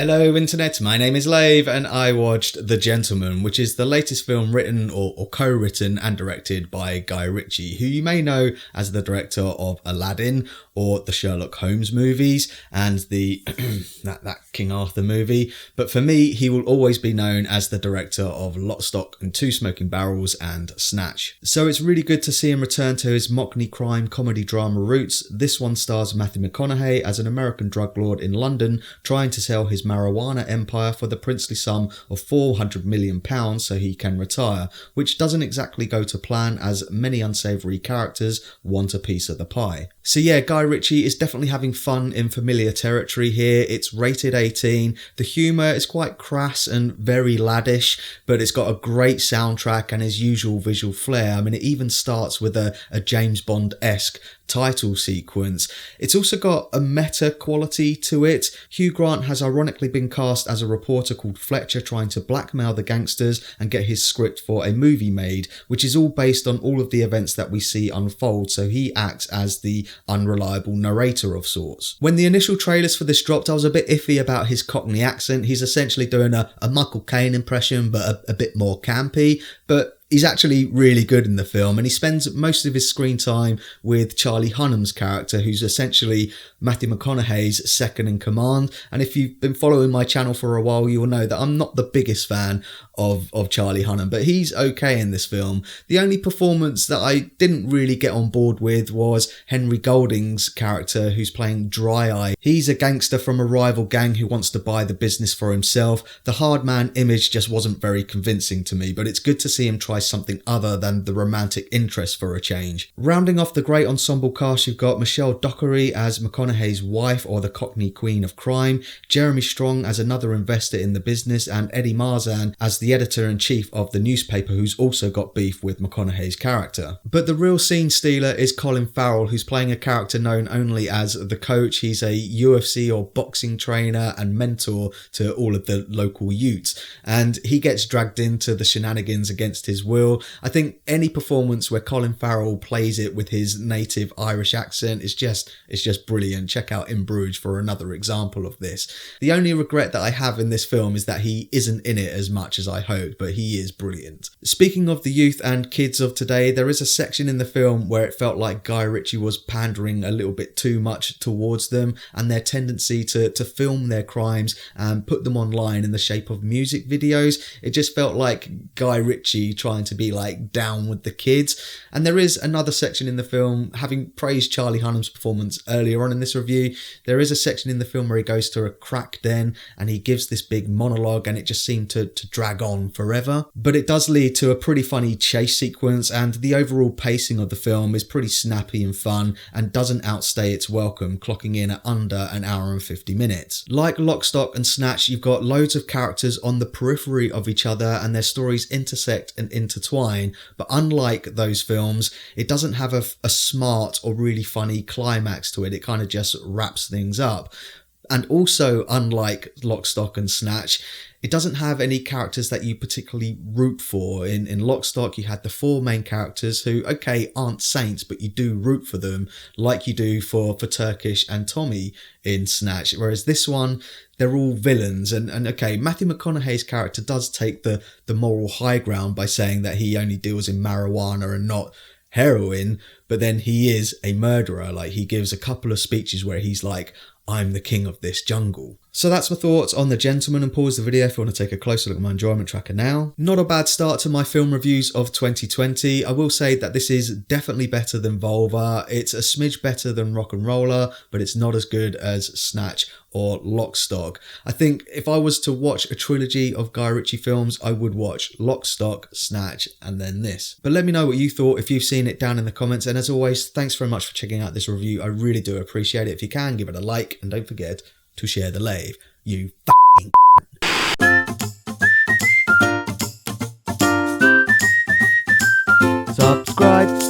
Hello Internet, my name is Lave and I watched The Gentleman, which is the latest film written or co-written and directed by Guy Ritchie, who you may know as the director of Aladdin or the Sherlock Holmes movies and the that King Arthur movie. But for me, he will always be known as the director of Lock, Stock and Two Smoking Barrels and Snatch. So it's really good to see him return to his mock-ney crime comedy drama roots. This one stars Matthew McConaughey as an American drug lord in London trying to sell his marijuana empire for the princely sum of £400 million so he can retire, which doesn't exactly go to plan as many unsavoury characters want a piece of the pie. So yeah, Guy Ritchie is definitely having fun in familiar territory here. It's rated 18. The humour is quite crass and very laddish, but it's got a great soundtrack and his usual visual flair. I mean, it even starts with a James Bond-esque title sequence. It's also got a meta quality to it. Hugh Grant has ironically been cast as a reporter called Fletcher trying to blackmail the gangsters and get his script for a movie made, which is all based on all of the events that we see unfold, so he acts as the unreliable narrator of sorts. When the initial trailers for this dropped, I was a bit iffy about his Cockney accent. He's essentially doing a Michael Caine impression, but a bit more campy, but he's actually really good in the film, and he spends most of his screen time with Charlie Hunnam's character, who's essentially Matthew McConaughey's second in command. And if you've been following my channel for a while, you'll know that I'm not the biggest fan of Charlie Hunnam, but he's okay in this film. The only performance that I didn't really get on board with was Henry Golding's character, who's playing Dry Eye. He's a gangster from a rival gang who wants to buy the business for himself. The hard man image just wasn't very convincing to me, but it's good to see him try something other than the romantic interest for a change. Rounding off the great ensemble cast, you've got Michelle Dockery as McConaughey's wife, or the Cockney Queen of Crime, Jeremy Strong as another investor in the business, and Eddie Marsan as the editor-in-chief of the newspaper, who's also got beef with McConaughey's character. But the real scene stealer is Colin Farrell, who's playing a character known only as the Coach. He's a UFC or boxing trainer and mentor to all of the local youths, and he gets dragged into the shenanigans against his will. I think any performance where Colin Farrell plays it with his native Irish accent is just brilliant. Check out In Bruges for another example of this. The only regret that I have in this film is that he isn't in it as much as I hoped, but he is brilliant. Speaking of the youth and kids of today, there is a section in the film where it felt like Guy Ritchie was pandering a little bit too much towards them and their tendency to film their crimes and put them online in the shape of music videos. It just felt like Guy Ritchie trying to be like down with the kids. And there is another section in the film, having praised Charlie Hunnam's performance earlier on in this review, there is a section in the film where he goes to a crack den and he gives this big monologue, and it just seemed to drag on forever. But it does lead to a pretty funny chase sequence, and the overall pacing of the film is pretty snappy and fun and doesn't outstay its welcome, clocking in at under an hour and 50 minutes. Like Lock, Stock and Snatch, you've got loads of characters on the periphery of each other and their stories intersect and intertwine, but unlike those films, it doesn't have a smart or really funny climax to it. It kind of just wraps things up. And also, unlike Lock, Stock and Snatch, it doesn't have any characters that you particularly root for. In Lock, Stock, you had the four main characters who, okay, aren't saints, but you do root for them, like you do for Turkish and Tommy in Snatch. Whereas this one, they're all villains. And okay, Matthew McConaughey's character does take the moral high ground by saying that he only deals in marijuana and not heroin, but then he is a murderer. Like, he gives a couple of speeches where he's like, I'm the king of this jungle. So that's my thoughts on The Gentleman, and pause the video if you want to take a closer look at my enjoyment tracker now. Not a bad start to my film reviews of 2020. I will say that this is definitely better than Volva. It's a smidge better than Rock and Roller, but it's not as good as Snatch or Lock, Stock. I think if I was to watch a trilogy of Guy Ritchie films, I would watch Lock, Stock, Snatch, and then this. But let me know what you thought if you've seen it down in the comments. And as always, thanks very much for checking out this review. I really do appreciate it. If you can, give it a like, and don't forget to share the Lave, you f***ing subscribe.